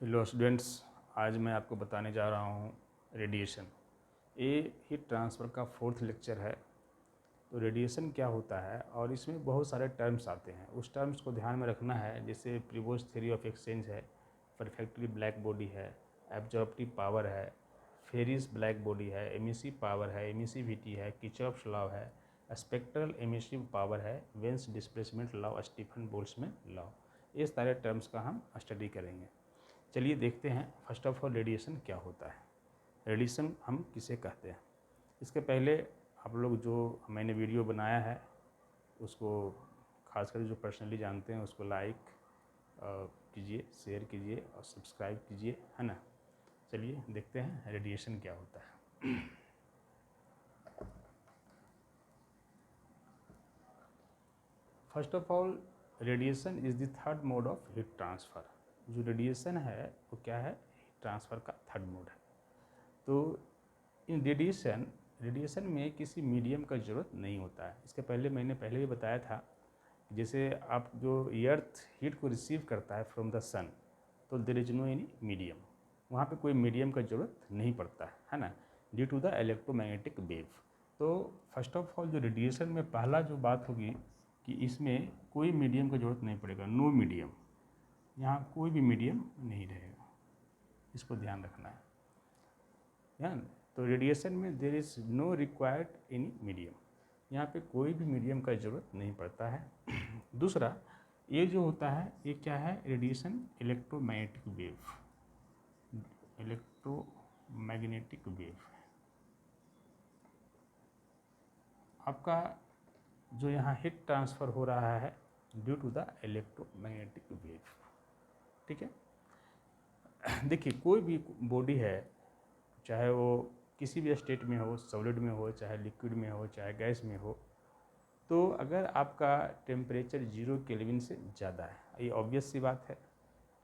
Hello students, आज मैं आपको बताने जा रहा हूँ रेडिएशन। ये हीट ट्रांसफ़र का 4th लेक्चर है। तो रेडिएशन क्या होता है और इसमें बहुत सारे टर्म्स आते हैं। उस टर्म्स को ध्यान में रखना है, जैसे प्रीवोस्ट थ्योरी ऑफ एक्सचेंज है, परफेक्टली ब्लैक बॉडी है, एब्जॉर्प्टिव पावर है, फेरिस ब्लैक बॉडी है, एमिसिव पावर है, एमिसिविटी है, किर्चॉफ्स लॉ है, स्पेक्ट्रल एमिसिव पावर है, veins displacement law, Stephen Boltzmann law. ये सारे टर्म्स का हम स्टडी करेंगे। चलिए देखते हैं फर्स्ट ऑफ ऑल रेडिएशन क्या होता है, रेडिएशन हम किसे कहते हैं। इसके पहले आप लोग जो मैंने वीडियो बनाया है उसको खासकर जो पर्सनली जानते हैं उसको लाइक कीजिए, शेयर कीजिए और सब्सक्राइब कीजिए, है ना। चलिए देखते हैं रेडिएशन क्या होता है। First of all radiation is the third mode of heat transfer. जो रेडिएशन है वो क्या है, हीट ट्रांसफ़र का थर्ड मोड है। तो इन रेडिएशन में किसी मीडियम का ज़रूरत नहीं होता है। इसके पहले मैंने पहले भी बताया था, जैसे आप जो अर्थ हीट को रिसीव करता है फ्रॉम द सन, तो there is no any medium, वहाँ पे कोई मीडियम का ज़रूरत नहीं पड़ता है ना, due to the electromagnetic wave. तो फर्स्ट ऑफ ऑल जो रेडिएशन में पहला जो बात होगी कि इसमें कोई मीडियम का ज़रूरत नहीं पड़ेगा, नो मीडियम, यहाँ कोई भी मीडियम नहीं रहेगा, इसको ध्यान रखना है। तो रेडिएशन में there is no required any medium, यहाँ पे कोई भी मीडियम का ज़रूरत नहीं पड़ता है। दूसरा, ये जो होता है ये क्या है, radiation electromagnetic wave, electromagnetic wave आपका जो यहाँ हीट ट्रांसफ़र हो रहा है due to the electromagnetic wave. ठीक है। देखिए कोई भी बॉडी है, चाहे वो किसी भी स्टेट में हो, सॉलिड में हो, चाहे लिक्विड में हो, चाहे गैस में हो, तो अगर आपका टेम्परेचर 0 केल्विन से ज़्यादा है, ये ऑब्वियस सी बात है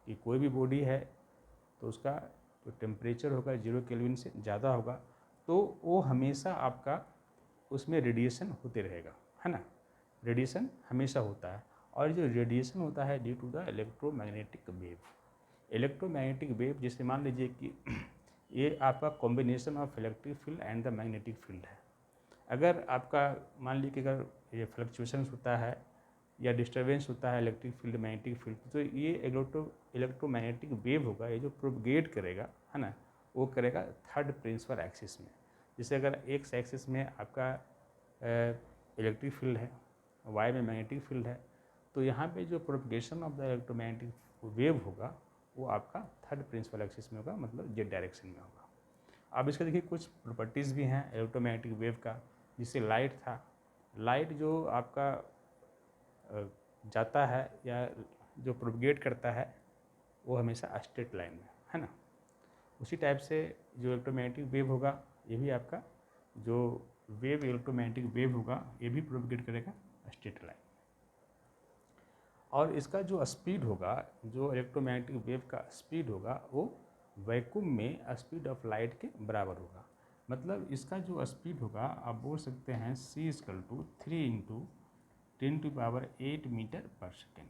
कि कोई भी बॉडी है तो उसका जो टेम्परेचर होगा 0 केल्विन से ज़्यादा होगा, तो वो हमेशा आपका उसमें रेडिएशन होते रहेगा, है ना। रेडिएशन हमेशा होता है, और जो रेडिएशन होता है due to the electromagnetic wave. Electromagnetic wave जैसे मान लीजिए कि ये आपका combination of electric field and the magnetic field है। अगर आपका मान लीजिए कि अगर ये फ्लक्चुएशंस होता है या डिस्टर्बेंस होता है इलेक्ट्रिक फील्ड मैग्नेटिक फील्ड, तो ये इलेक्ट्रोमैग्नेटिक वेव होगा, ये जो प्रोपगेट करेगा, है ना, वो करेगा थर्ड प्रिंसिपल एक्सिस में। जैसे अगर एक्स एक्सिस में आपका इलेक्ट्रिक फील्ड है, वाई में मैग्नेटिक फील्ड है, तो यहाँ पे जो propagation of the electromagnetic wave होगा वो आपका थर्ड प्रिंसिपल एक्सिस में होगा, मतलब जेड डायरेक्शन में होगा। अब इसका देखिए कुछ प्रॉपर्टीज़ भी हैं इलेक्ट्रोमैग्नेटिक वेव का। जिससे लाइट था, लाइट जो आपका जाता है या जो प्रोपगेट करता है वो हमेशा स्ट्रेट लाइन में, है ना। उसी टाइप से जो इलेक्ट्रोमैग्नेटिक वेव होगा, ये भी आपका जो इलेक्ट्रोमैग्नेटिक वेव होगा ये भी प्रोपगेट करेगा स्ट्रेट लाइन। और इसका जो स्पीड होगा, जो इलेक्ट्रोमैग्नेटिक वेव का स्पीड होगा, वो वैक्यूम में स्पीड ऑफ लाइट के बराबर होगा। मतलब इसका जो स्पीड होगा आप बोल सकते हैं c = 3 × 10⁸ मीटर पर सेकेंड।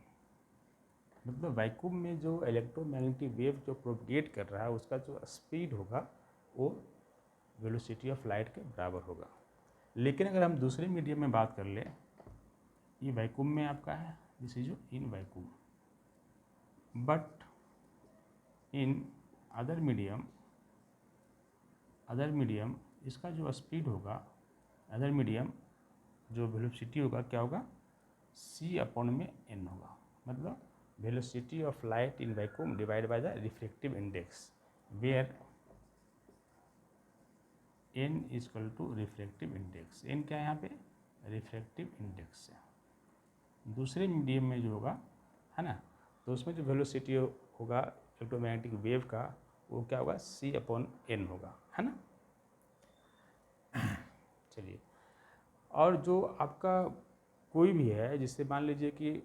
मतलब वैक्यूम में जो इलेक्ट्रोमैग्नेटिक वेव जो प्रोपगेट कर रहा है उसका जो स्पीड होगा वो वेलोसिटी ऑफ लाइट के बराबर होगा। लेकिन अगर हम दूसरे मीडियम में बात कर लें, ये वैक्यूम में आपका है, this is in vacuum, but in other medium इसका जो स्पीड होगा, अदर मीडियम जो वेलोसिटी होगा क्या होगा, c/n होगा। मतलब velocity of light in vacuum divide by the refractive index, where n = refractive index. n क्या है यहाँ पे, रिफ्रैक्टिव इंडेक्स है। दूसरे मीडियम में जो होगा, है ना, तो उसमें जो वेलोसिटी होगा इलेक्ट्रोमैग्नेटिक वेव का वो क्या होगा, c/n होगा, है ना। चलिए, और जो आपका कोई भी है, जिससे मान लीजिए कि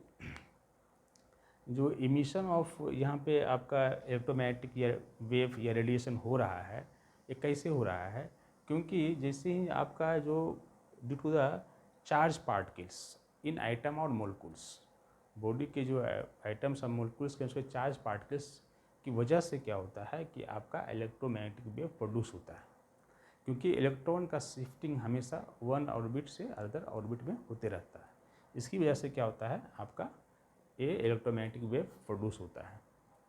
जो इमिशन ऑफ यहाँ पे आपका इलेक्ट्रोमैग्नेटिक या वेव या रेडिएशन हो रहा है, ये कैसे हो रहा है, क्योंकि जैसे ही आपका जो due to the charge particles in atom और मोलिक्यूल्स, बॉडी के जो आइटम्स और मोलिक्यूल्स के उसके चार्ज पार्टिकल्स की वजह से क्या होता है कि आपका इलेक्ट्रोमैग्नेटिक वेव प्रोड्यूस होता है, क्योंकि इलेक्ट्रॉन का शिफ्टिंग हमेशा वन ऑर्बिट से अदर ऑर्बिट में होते रहता है। इसकी वजह से क्या होता है, आपका ये इलेक्ट्रोमैग्नेटिक वेव प्रोड्यूस होता है।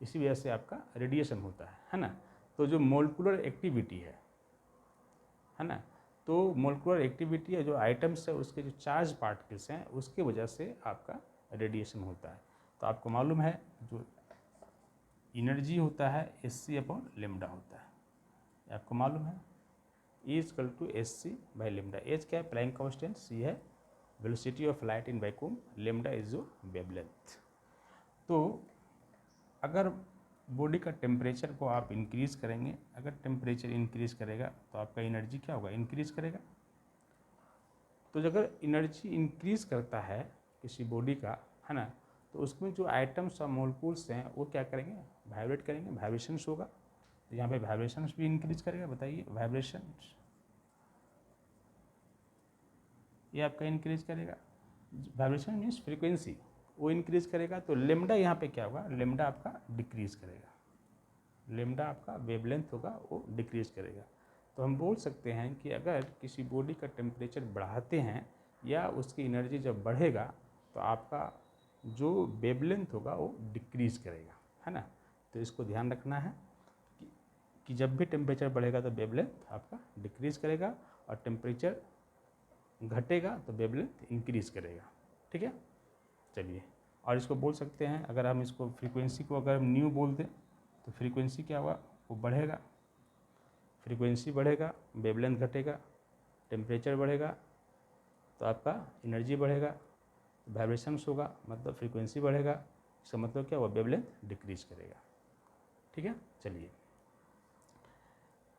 इसी वजह से आपका रेडिएशन होता है ना। तो जो मोलिकुलर एक्टिविटी है ना, तो मोलिकुलर एक्टिविटी है, जो आइटम्स है उसके जो चार्ज पार्टिकल्स हैं उसके वजह से आपका रेडिएशन होता है। तो आपको मालूम है जो एनर्जी होता है Hc/λ होता है, आपको मालूम है E=Hc/λ। एच क्या है, प्लैंक कांस्टेंट, सी है velocity of light in vacuum, lambda is जो वेवलेंथ। तो अगर बॉडी का टेम्परेचर को आप इंक्रीज़ करेंगे, अगर टेम्परेचर इंक्रीज़ करेगा तो आपका एनर्जी क्या होगा, इंक्रीज़ करेगा। तो अगर एनर्जी इंक्रीज़ करता है किसी बॉडी का, है ना, तो उसमें जो आइटम्स और मोलिक्यूल्स हैं वो क्या करेंगे, वाइब्रेट करेंगे, वाइब्रेशंस होगा। तो यहाँ पे वाइब्रेशंस भी इंक्रीज़ करेगा, बताइए वाइब्रेशंस, ये आपका इंक्रीज़ करेगा। वाइब्रेशन मीन्स फ्रीक्वेंसी, वो इंक्रीज़ करेगा। तो लेमडा यहाँ पे क्या होगा, लेमडा आपका डिक्रीज़ करेगा, लेमडा आपका वेवलेंथ होगा वो डिक्रीज़ करेगा। तो हम बोल सकते हैं कि अगर किसी बॉडी का टेम्परेचर बढ़ाते हैं या उसकी एनर्जी जब बढ़ेगा तो आपका जो वेवलेंथ होगा वो डिक्रीज़ करेगा, है ना। तो इसको ध्यान रखना है कि जब भी टेम्परेचर बढ़ेगा तो वेवलेंथ आपका डिक्रीज़ करेगा, और टेम्परेचर घटेगा तो वेवलेंथ इंक्रीज़ करेगा, ठीक है। चलिए, और इसको बोल सकते हैं, अगर हम इसको फ्रीक्वेंसी को अगर हम न्यू बोल दें तो फ्रीक्वेंसी क्या हुआ, वो बढ़ेगा, फ्रीक्वेंसी बढ़ेगा, वेवलेंथ घटेगा, टेम्परेचर बढ़ेगा तो आपका एनर्जी बढ़ेगा, वाइब्रेशंस होगा मतलब फ्रीक्वेंसी बढ़ेगा, इसका मतलब क्या हुआ, वेवलेंथ डिक्रीज करेगा, ठीक है। चलिए,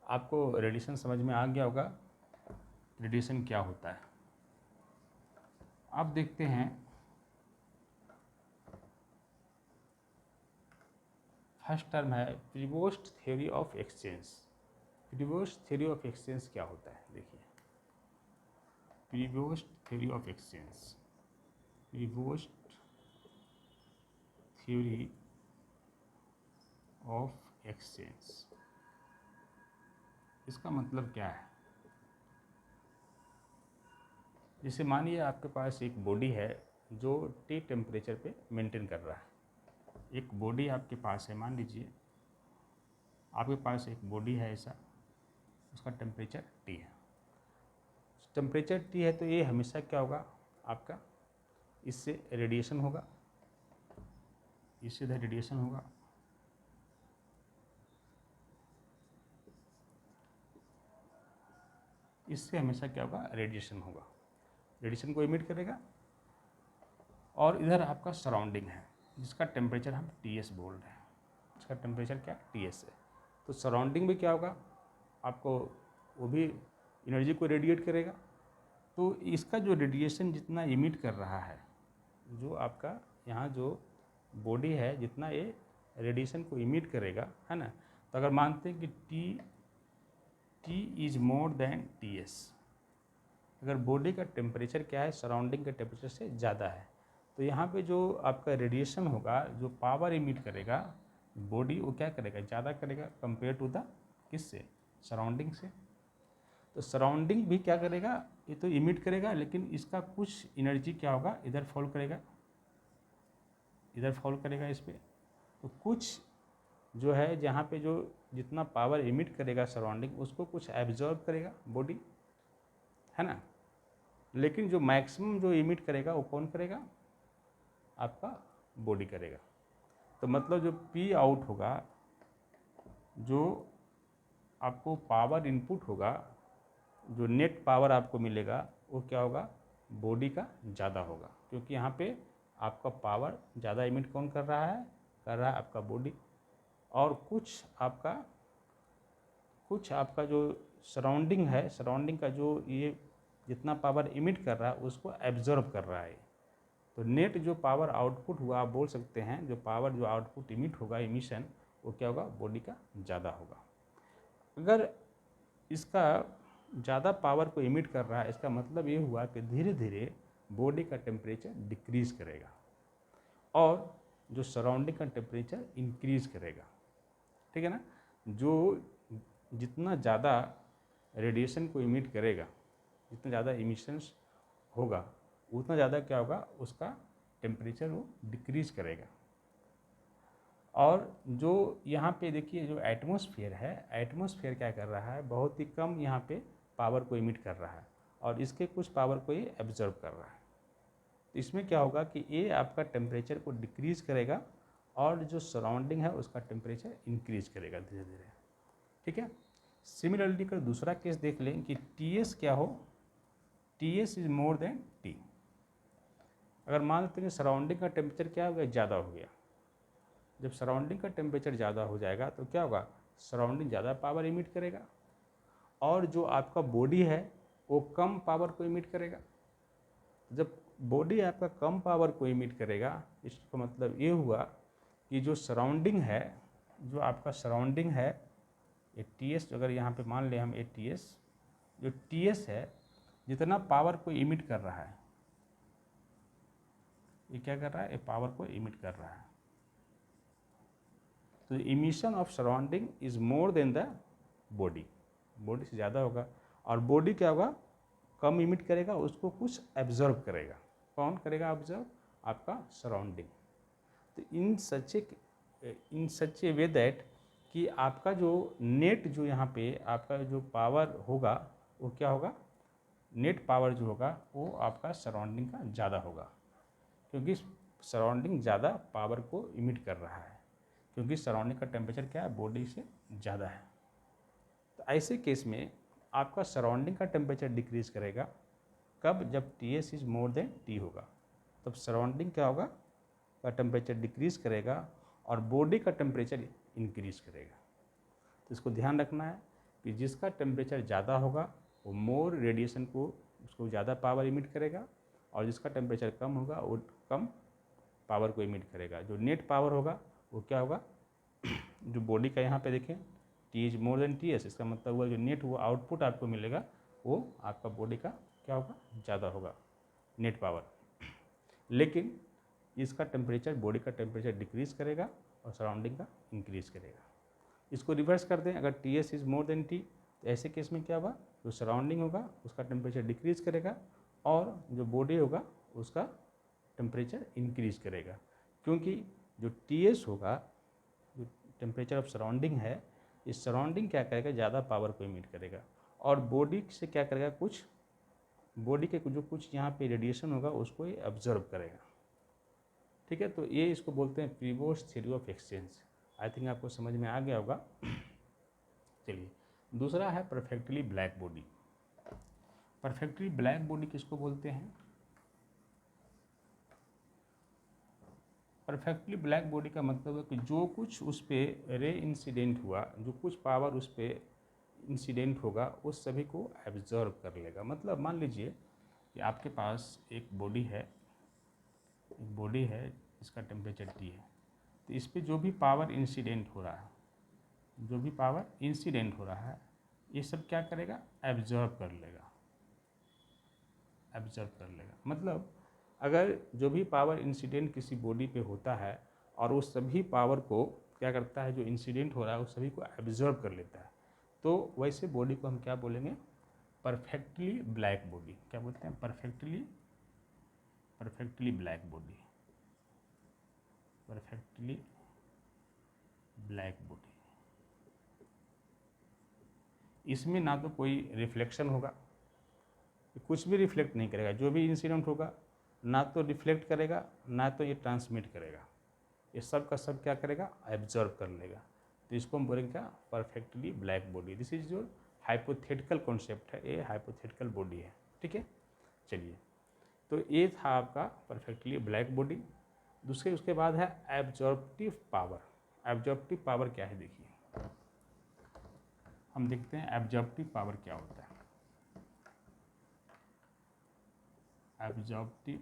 आपको रेडिएशन समझ में आ गया होगा, रेडिएशन क्या होता है। अब देखते हैं फर्स्ट टर्म है Prevost theory of exchange. Prevost theory of exchange क्या होता है, देखिए Prevost theory of exchange, Prevost theory of exchange, इसका मतलब क्या है। जैसे मानिए आपके पास एक बॉडी है जो टी टेम्परेचर पे मेंटेन कर रहा है, एक बॉडी आपके पास है, मान लीजिए आपके पास एक बॉडी है ऐसा, उसका टेम्परेचर टी है, टेम्परेचर टी है, तो ये हमेशा क्या होगा आपका, इससे रेडिएशन होगा, इससे इधर रेडिएशन होगा, इससे हमेशा क्या होगा, रेडिएशन होगा, रेडिएशन को इमिट करेगा। और इधर आपका सराउंडिंग है जिसका टेम्परेचर हम टीएस बोल रहे हैं, इसका टेम्परेचर क्या टीएस है। तो सराउंडिंग में क्या होगा, आपको वो भी एनर्जी को रेडिएट करेगा। तो इसका जो रेडिएशन जितना इमिट कर रहा है, जो आपका यहाँ जो बॉडी है जितना ये रेडिएशन को इमिट करेगा, है ना। तो अगर मानते हैं कि T is more than T S, अगर बॉडी का टेम्परेचर क्या है, सराउंडिंग के टेम्परेचर से ज़्यादा है, तो यहाँ पे जो आपका रेडिएशन होगा, जो पावर इमिट करेगा बॉडी, वो क्या करेगा, ज़्यादा करेगा कंपेयर टू द किससे, सराउंडिंग से। तो सराउंडिंग भी क्या करेगा, ये तो इमिट करेगा, लेकिन इसका कुछ एनर्जी क्या होगा, इधर फॉल करेगा, इधर फॉल करेगा इस पर। तो कुछ जो है जहाँ पे जो जितना पावर इमिट करेगा सराउंडिंग, उसको कुछ एब्जॉर्ब करेगा बॉडी, है ना। लेकिन जो मैक्सिमम जो इमिट करेगा वो कौन करेगा, आपका बॉडी करेगा। तो मतलब जो पी आउट होगा, जो आपको पावर इनपुट होगा, जो नेट पावर आपको मिलेगा, वो क्या होगा, बॉडी का ज़्यादा होगा, क्योंकि यहाँ पे आपका पावर ज़्यादा इमिट कौन कर रहा है, आपका बॉडी। और कुछ आपका जो सराउंडिंग है, सराउंडिंग का जो ये जितना पावर इमिट कर रहा है उसको एब्जॉर्ब कर रहा है। तो नेट जो पावर आउटपुट हुआ, आप बोल सकते हैं जो पावर जो आउटपुट इमिट होगा, इमिशन, वो क्या होगा, बॉडी का ज़्यादा होगा। अगर इसका ज़्यादा पावर को इमिट कर रहा है, इसका मतलब ये हुआ कि धीरे धीरे बॉडी का टेम्परेचर डिक्रीज़ करेगा और जो सराउंडिंग का टेम्परेचर इंक्रीज़ करेगा। ठीक है ना। जो जितना ज़्यादा रेडिएशन को इमिट करेगा, जितना ज़्यादा इमिशंस होगा, उतना ज़्यादा क्या होगा, उसका टेम्परेचर वो डिक्रीज करेगा। और जो यहाँ पे देखिए जो एटमॉस्फेयर है, एटमॉस्फेयर क्या कर रहा है, बहुत ही कम यहाँ पे पावर को इमिट कर रहा है और इसके कुछ पावर को ये एब्जॉर्ब कर रहा है। तो इसमें क्या होगा कि ये आपका टेम्परेचर को डिक्रीज करेगा और जो सराउंडिंग है उसका टेम्परेचर इंक्रीज करेगा धीरे धीरे, ठीक है। सिमिलरली का दूसरा केस देख लें कि Ts क्या हो, Ts is more than T। अगर मान लेते हैं कि सराउंडिंग का टेम्परेचर क्या हो गया, ज़्यादा हो गया। जब सराउंडिंग का टेम्परेचर ज़्यादा हो जाएगा तो क्या होगा, सराउंडिंग ज़्यादा पावर इमिट करेगा और जो आपका बॉडी है वो कम पावर को इमिट करेगा। जब बॉडी आपका कम पावर को इमिट करेगा, इसका मतलब ये हुआ कि जो सराउंडिंग है, जो आपका सराउंडिंग है, ये Ts अगर यहाँ पे मान लें हम ये Ts, जो Ts है जितना पावर को इमिट कर रहा है, ये क्या कर रहा है, ये पावर को इमिट कर रहा है। तो emission of surrounding is more than the body, body से ज़्यादा होगा। और बॉडी क्या होगा, कम इमिट करेगा, उसको कुछ एब्जॉर्ब करेगा। कौन करेगा एब्जॉर्ब, आपका सराउंडिंग। तो इन सच ए वे दैट कि आपका जो नेट जो यहाँ पे आपका जो पावर होगा वो क्या होगा, नेट पावर जो होगा वो आपका सराउंडिंग का ज़्यादा होगा, क्योंकि सराउंडिंग ज़्यादा पावर को इमिट कर रहा है, क्योंकि सराउंडिंग का टेम्परेचर क्या है, बॉडी से ज़्यादा है। तो ऐसे केस में आपका सराउंडिंग का टेम्परेचर डिक्रीज करेगा। कब, जब Ts is more than T होगा, तब सराउंडिंग क्या होगा, का टेम्परेचर डिक्रीज करेगा और बॉडी का टेम्परेचर इंक्रीज करेगा। तो इसको ध्यान रखना है कि जिसका टेम्परेचर ज़्यादा होगा वो मोर रेडिएशन को, उसको ज़्यादा पावर इमिट करेगा, और जिसका टेम्परेचर कम होगा वो कम पावर को इमिट करेगा। जो नेट पावर होगा वो क्या होगा, जो बॉडी का यहाँ पे देखें T is more than Ts, इसका मतलब हुआ जो नेट वो आउटपुट आपको मिलेगा वो आपका बॉडी का क्या होगा, ज़्यादा होगा नेट पावर। लेकिन इसका टेम्परेचर, बॉडी का टेम्परेचर डिक्रीज करेगा और सराउंडिंग का इंक्रीज करेगा। इसको रिवर्स कर दें, अगर Ts is more than T, तो ऐसे केस में क्या होगा, जो सराउंडिंग होगा उसका टेम्परेचर डिक्रीज करेगा और जो बॉडी होगा उसका टेम्परेचर इंक्रीज करेगा। क्योंकि जो Ts होगा, जो टेम्परेचर ऑफ सराउंडिंग है, इस सराउंडिंग क्या करेगा, ज़्यादा पावर को इमिट करेगा और बॉडी से क्या करेगा, कुछ बॉडी के जो कुछ यहाँ पे रेडिएशन होगा उसको ये ऑब्जर्व करेगा, ठीक है। तो ये इसको बोलते हैं Prevost theory of exchange. I think आपको समझ में आ गया होगा। चलिए, दूसरा है perfectly black body. Perfectly black body किसको बोलते हैं, परफेक्टली ब्लैक बॉडी का मतलब है कि जो कुछ उस पर रे इंसिडेंट हुआ, जो कुछ पावर उस पर इंसिडेंट होगा उस सभी को एब्जॉर्व कर लेगा। मतलब मान लीजिए कि आपके पास एक बॉडी है, इसका टेम्परेचर T है, तो इस पर जो भी पावर इंसिडेंट हो रहा है, जो भी पावर इंसिडेंट हो रहा है, ये सब क्या करेगा, एब्जॉर्व कर लेगा, एब्जॉर्व कर लेगा। मतलब अगर जो भी पावर इंसिडेंट किसी बॉडी पे होता है और वो सभी पावर को क्या करता है, जो इंसिडेंट हो रहा है उस सभी को एब्जॉर्व कर लेता है, तो वैसे बॉडी को हम क्या बोलेंगे, परफेक्टली ब्लैक बॉडी। क्या बोलते हैं, perfectly black body, perfectly black body. इसमें ना तो कोई रिफ्लेक्शन होगा, कुछ भी रिफ्लेक्ट नहीं करेगा, जो भी इंसिडेंट होगा ना तो रिफ्लेक्ट करेगा ना तो ये ट्रांसमिट करेगा, ये सब का सब क्या करेगा, एब्जॉर्व कर लेगा। तो इसको हम बोलेंगे क्या, perfectly black body. This is your hypothetical concept है, ये हाइपोथेटिकल बॉडी है, ठीक है। चलिए, तो ये था आपका परफेक्टली ब्लैक बॉडी। दूसरे उसके बाद है एब्जॉर्प्टिव पावर। एब्जॉर्प्टिव पावर क्या है, देखिए हम देखते हैं एब्जॉर्प्टिव पावर क्या होता है। एब्जॉर्प्टिव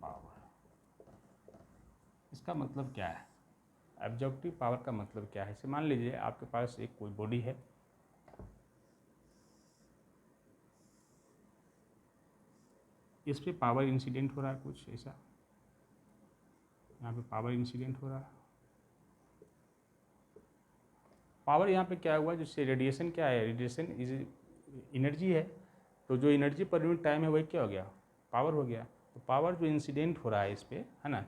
पावर, इसका मतलब क्या है, एब्जॉर्प्टिव पावर का मतलब क्या है। इसे मान लीजिए आपके पास एक कोई बॉडी है, इस पे पावर इंसिडेंट हो रहा है कुछ ऐसा, यहाँ पे पावर इंसिडेंट हो रहा है। पावर यहाँ पे क्या हुआ, जिससे रेडिएशन क्या है, रेडिएशन इज एनर्जी है, तो जो एनर्जी पर यूनिट टाइम है वही क्या हो गया, पावर हो गया। तो पावर जो इंसिडेंट हो रहा है इस पर, है ना,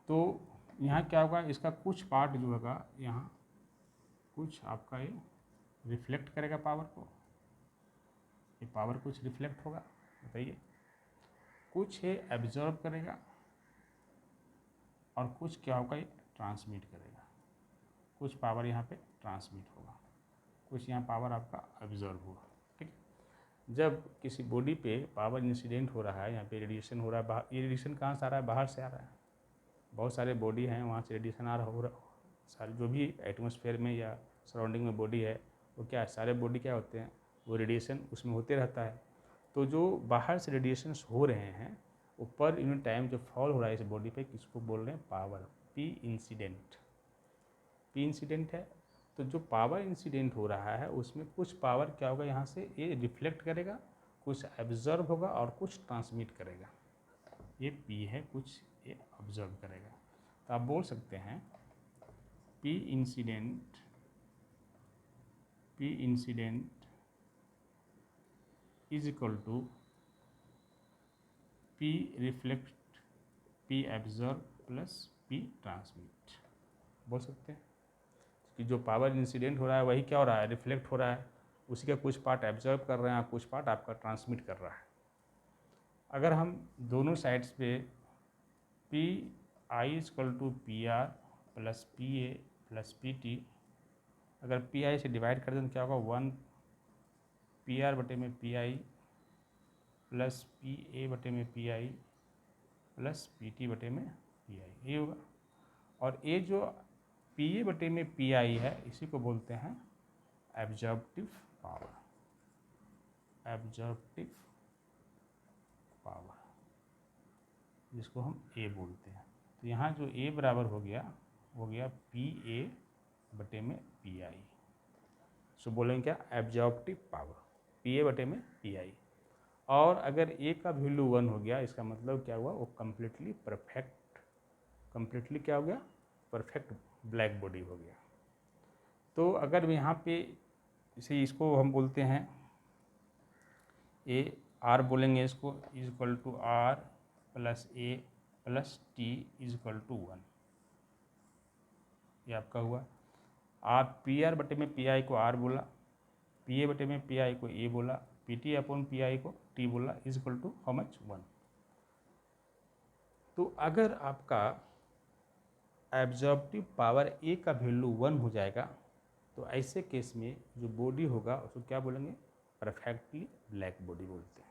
तो यहाँ क्या होगा, इसका कुछ पार्ट जो होगा यहाँ कुछ आपका ये रिफ्लेक्ट करेगा पावर को, ये पावर कुछ रिफ्लेक्ट होगा, बताइए, कुछ ये एब्जॉर्ब करेगा और कुछ क्या होगा, ये ट्रांसमिट करेगा। कुछ पावर यहाँ पे ट्रांसमिट होगा, कुछ यहाँ पावर आपका एब्जॉर्ब होगा। ठीक है, जब किसी बॉडी पे पावर इंसिडेंट हो रहा है, यहाँ पे रेडिएशन हो रहा है, ये रेडिएशन कहाँ से आ रहा है, बाहर से आ रहा है। बहुत सारे बॉडी हैं वहाँ से रेडिएशन आ रहा हो रहा, सारे जो भी एटमॉस्फेयर में या सराउंडिंग में बॉडी है वो क्या है, सारे बॉडी क्या होते हैं, वो रेडिएशन उसमें होते रहता है। तो जो बाहर से रेडिएशंस हो रहे हैं वो पर यूनिट टाइम जो फॉल हो रहा है इस बॉडी पे, किसको बोल रहे हैं, power, P incident. P incident है, तो जो पावर इंसिडेंट हो रहा है उसमें कुछ पावर क्या होगा, यहाँ से ये रिफ्लेक्ट करेगा, कुछ एब्जॉर्ब होगा और कुछ ट्रांसमिट करेगा। ये पी है, कुछ ये ऑब्जर्व करेगा। तो आप बोल सकते हैं P incident is equal to P reflect, P absorb plus P transmit, बोल सकते हैं कि जो पावर इंसिडेंट हो रहा है वही क्या हो रहा है, रिफ्लेक्ट हो रहा है, उसी का कुछ पार्ट एब्जॉर्ब कर रहे हैं, कुछ पार्ट आपका ट्रांसमिट कर रहा है। अगर हम दोनों साइड्स पे P I equal to P R plus P A plus P T, अगर पी आई से डिवाइड कर दें तो क्या होगा, 1 पी आर बटे में पी आई प्लस पी ए बटे में P I plus P T बटे में पी आई, ये होगा। और ये जो पी ए बटे में पी आई है इसी को बोलते हैं एब्जॉर्प्टिव पावर, एब्जॉर्प्टिव पावर, जिसको हम ए बोलते हैं। तो यहाँ जो ए बराबर हो गया पी ए बटे में पी आई, सो बोलेंगे क्या, एब्जॉर्प्टिव पावर, पी ए बटे में पी आई। और अगर ए का वैल्यू 1 हो गया, इसका मतलब क्या हुआ, वो कम्प्लीटली परफेक्ट, कम्प्लीटली क्या हो गया, परफेक्ट ब्लैक बॉडी हो गया। तो अगर यहाँ पे इसे, इसको हम बोलते हैं ए आर बोलेंगे, इसको is equal to R plus A plus T is equal to 1, ये आपका हुआ। आप पी आर बटे में पी आई को आर बोला, पी ए बटे में पी आई को ए बोला, P T upon P I को टी बोला, is equal to how much, 1। तो अगर आपका एब्जॉर्प्टिव पावर ए का वैल्यू 1 हो जाएगा तो ऐसे केस में जो बॉडी होगा उसको क्या बोलेंगे, परफेक्टली ब्लैक बॉडी बोलते हैं,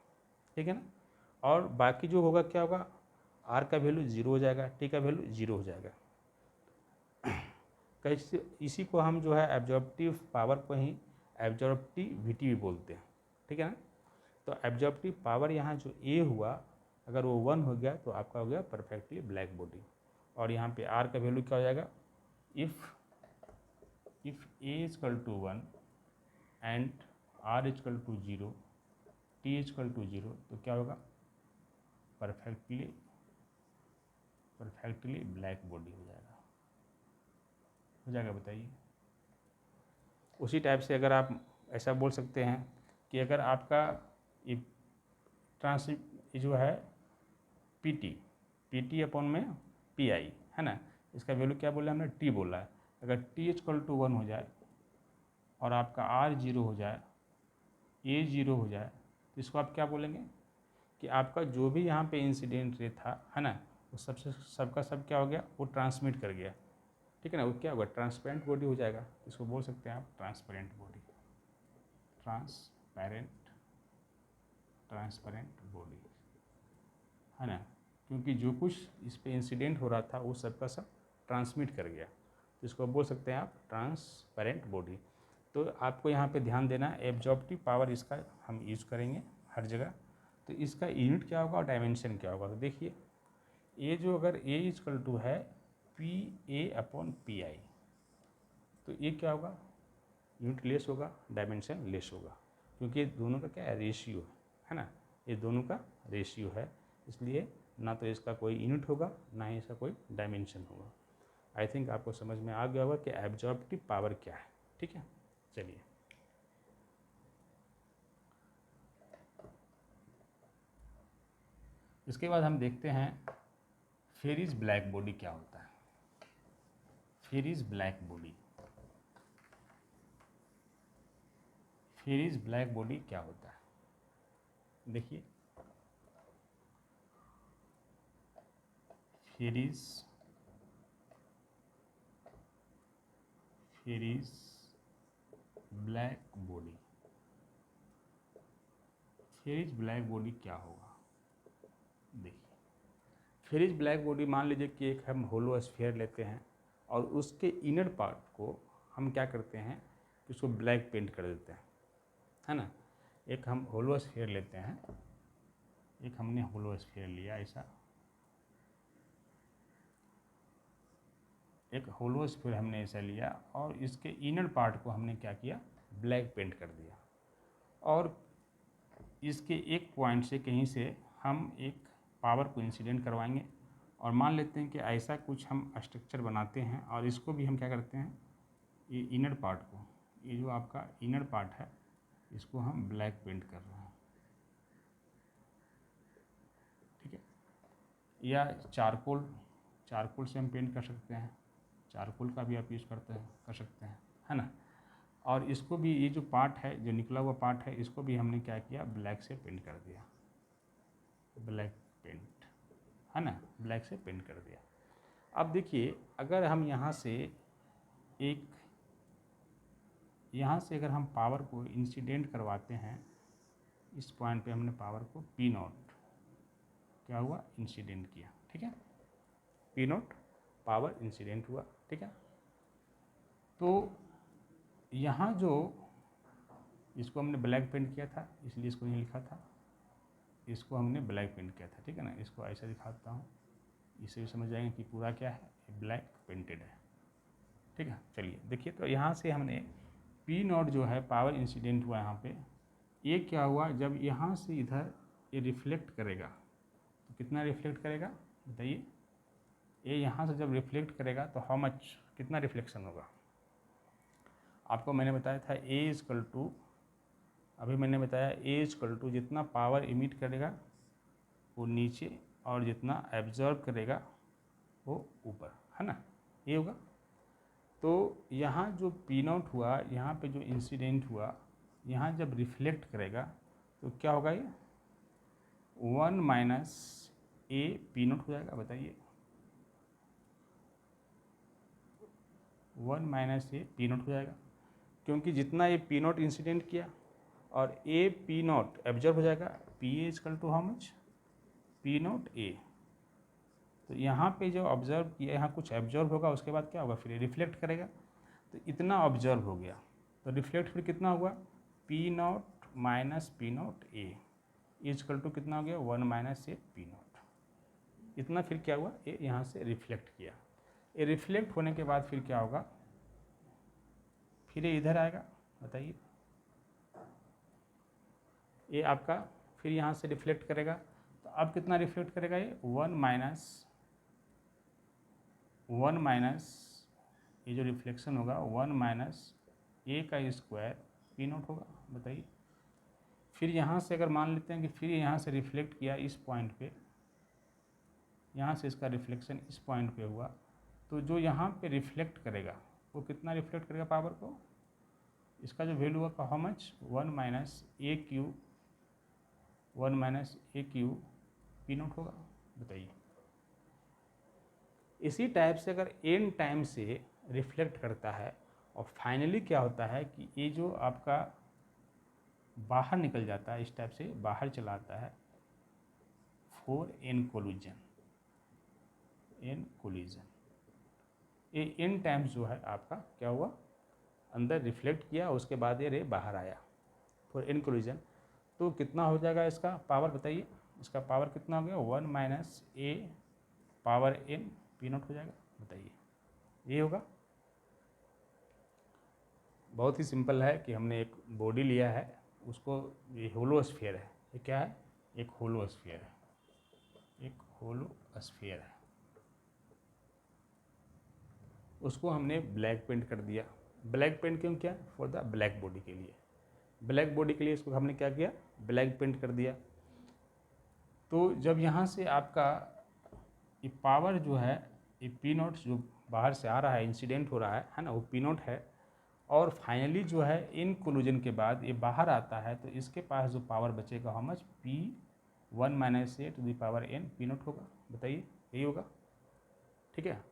ठीक है ना। और बाकी जो होगा क्या होगा, आर का वैल्यू 0 हो जाएगा, टी का वैल्यू 0 हो जाएगा। कैसे, इसी को हम जो है एब्जॉर्प्टिव पावर को ही एब्जॉर्प्टिविटी भी बोलते हैं, ठीक है ना। तो एब्जॉर्प्टिव पावर यहाँ जो ए हुआ, अगर वो 1 हो गया तो आपका हो गया परफेक्टली ब्लैक बॉडी। और यहाँ पे आर का वैल्यू क्या हो जाएगा, if A equal to 1 and R equal to 0, T equal to 0, तो क्या होगा, परफेक्टली ब्लैक बॉडी हो जाएगा, बताइए। उसी टाइप से अगर आप ऐसा बोल सकते हैं कि अगर आपका ये जो है पी टी अपॉन में पी आई है ना, इसका वैल्यू क्या बोला हमने, टी बोला है। अगर टी इक्वल टू 1 हो जाए और आपका आर 0 हो जाए, ए 0 हो जाए, तो इसको आप क्या बोलेंगे कि आपका जो भी यहाँ पे इंसिडेंट रे था, है ना, वो सबका सब क्या हो गया, वो ट्रांसमिट कर गया, ठीक है ना। वो क्या होगा, ट्रांसपेरेंट बॉडी हो जाएगा। इसको बोल सकते हैं आप ट्रांसपेरेंट बॉडी, ट्रांसपेरेंट बॉडी, है ना, क्योंकि जो कुछ इस पे इंसिडेंट हो रहा था वो सबका सब ट्रांसमिट कर गया, तो इसको बोल सकते हैं आप ट्रांसपेरेंट बॉडी। तो आपको यहाँ पे ध्यान देना, एब्जॉर्प्टिव पावर इसका हम यूज़ करेंगे हर जगह। तो इसका यूनिट क्या होगा और डायमेंशन क्या होगा, तो देखिए ये जो अगर ए इजकल टू है पी ए अपॉन पी आई, तो ये क्या होगा, यूनिट लेस होगा, डायमेंशन लेस होगा, क्योंकि दोनों का क्या है, रेशियो है ना। ये दोनों का रेशियो है, इसलिए ना तो इसका कोई यूनिट होगा ना ही इसका कोई डायमेंशन होगा। आई थिंक आपको समझ में आ गया होगा कि एब्जॉर्प्टिव पावर क्या है। ठीक है, चलिए इसके बाद हम देखते हैं फेरिस ब्लैक बॉडी क्या होता है। Ferry's black body, Ferry's black body क्या होता है, देखिए Ferry's black body, Ferry's black body क्या होगा। देखिए फेरिस ब्लैक बॉडी, मान लीजिए कि एक हम होलो स्फीयर लेते हैं और उसके इनर पार्ट को हम क्या करते हैं कि उसको ब्लैक पेंट कर देते हैं, है ना। एक हम होलो स्फीयर लेते हैं, एक हमने होलो स्फीयर लिया ऐसा, एक होलो स्फीयर हमने ऐसा लिया और इसके इनर पार्ट को हमने क्या किया, ब्लैक पेंट कर दिया। और इसके एक पॉइंट से कहीं से हम एक पावर को इंसिडेंट करवाएंगे और मान लेते हैं कि ऐसा कुछ हम स्ट्रक्चर बनाते हैं और इसको भी हम क्या करते हैं, ये इनर पार्ट को, ये जो आपका इनर पार्ट है इसको हम ब्लैक पेंट कर रहे हैं। ठीक है, या चारकोल से हम पेंट कर सकते हैं, चारकोल का भी आप यूज़ कर सकते हैं, है ना। और इसको भी, ये जो पार्ट है, जो निकला हुआ पार्ट है, इसको भी हमने क्या किया, ब्लैक से पेंट कर दिया, ब्लैक पेंट, है ना, ब्लैक से पेंट कर दिया। अब देखिए अगर हम यहाँ से अगर हम पावर को इंसिडेंट करवाते हैं, इस पॉइंट पे हमने पावर को P नॉट क्या हुआ, इंसिडेंट किया। ठीक है, P नॉट पावर इंसिडेंट हुआ। ठीक है, तो यहाँ जो इसको हमने ब्लैक पेंट किया था, इसलिए इसको नहीं लिखा था, इसको हमने ब्लैक पेंट किया था। ठीक है ना, इसको ऐसा दिखाता हूँ, इसे भी समझ जाएंगे कि पूरा क्या है, ब्लैक पेंटेड है। ठीक है, चलिए देखिए, तो यहाँ से हमने P नॉट जो है पावर इंसिडेंट हुआ यहाँ पे, ये क्या हुआ, जब यहाँ से इधर ये रिफ्लेक्ट करेगा तो कितना रिफ्लेक्ट करेगा बताइए, ये यहाँ से जब रिफ्लेक्ट करेगा तो हाउ मच, कितना रिफ्लेक्शन होगा। आपको मैंने बताया था A इक्वल टू, अभी मैंने बताया A इक्वल टू जितना पावर इमिट करेगा वो नीचे और जितना एब्जॉर्ब करेगा वो ऊपर, है ना, ये होगा। तो यहाँ जो P नॉट हुआ, यहाँ पे जो इंसिडेंट हुआ, यहाँ जब रिफ्लेक्ट करेगा तो क्या होगा, ये 1 माइनस A P नॉट हो जाएगा। बताइए 1 माइनस A P नॉट हो जाएगा, क्योंकि जितना ये P नॉट इंसिडेंट किया और A P नॉट एब्जॉर्ब हो जाएगा, P A equal to how much, P nought A। तो यहाँ पे जो ऑब्जर्व किया, यहाँ कुछ एब्जॉर्ब होगा, उसके बाद क्या होगा, फिर रिफ्लेक्ट करेगा, तो इतना ऑब्जर्व हो गया, तो रिफ्लेक्ट फिर कितना हुआ, P nought minus P nought A equal to कितना हो गया, 1 माइनस A P नॉट। इतना फिर क्या हुआ, ये यहाँ से रिफ्लेक्ट किया, ये रिफ्लेक्ट होने के बाद फिर क्या होगा, फिर ये इधर आएगा। बताइए, ये आपका फिर यहाँ से रिफ्लेक्ट करेगा, तो अब कितना रिफ्लेक्ट करेगा, ये 1 माइनस ये जो रिफ्लेक्शन होगा 1 माइनस A का स्क्वायर P नॉट होगा। बताइए, फिर यहाँ से अगर मान लेते हैं कि फिर यहाँ से रिफ्लेक्ट किया इस पॉइंट पे, यहाँ से इसका रिफ्लेक्शन इस पॉइंट पे हुआ, तो जो यहाँ पे रिफ्लेक्ट करेगा वो कितना रिफ्लेक्ट करेगा पावर को, इसका जो वैल्यू होगा how much, 1 minus A Q P not होगा। बताइए, इसी टाइप से अगर n टाइम से रिफ्लेक्ट करता है और फाइनली क्या होता है कि ये जो आपका बाहर निकल जाता है, इस टाइप से बाहर चला आता है, फॉर n कोलिजन, ये n टाइम्स जो है आपका क्या हुआ, अंदर रिफ्लेक्ट किया, उसके बाद ये रे बाहर आया फॉर n कोलिजन, तो कितना हो जाएगा इसका पावर। बताइए, इसका पावर कितना हो गया, 1 minus A power n P not हो जाएगा। बताइए, ये होगा। बहुत ही सिंपल है कि हमने एक बॉडी लिया है, उसको, ये होलो स्फीयर है, ये क्या है, एक होलो स्फीयर है, एक होलो स्फीयर है, उसको हमने ब्लैक पेंट कर दिया। ब्लैक पेंट क्यों किया? फॉर द ब्लैक बॉडी के लिए। ब्लैक बॉडी के लिए इसको हमने क्या किया? ब्लैक पेंट कर दिया। तो जब यहाँ से आपका ये पावर जो है, ये पी नॉट जो बाहर से आ रहा है, इंसिडेंट हो रहा है ना, वो पी नॉट है। और फाइनली जो है इन कोलिजन के बाद ये बाहर आता है, तो इसके पास जो पावर बचेगा how much? P 1 minus A to the power N P not होगा। बताइए, यही होगा, ठीक है।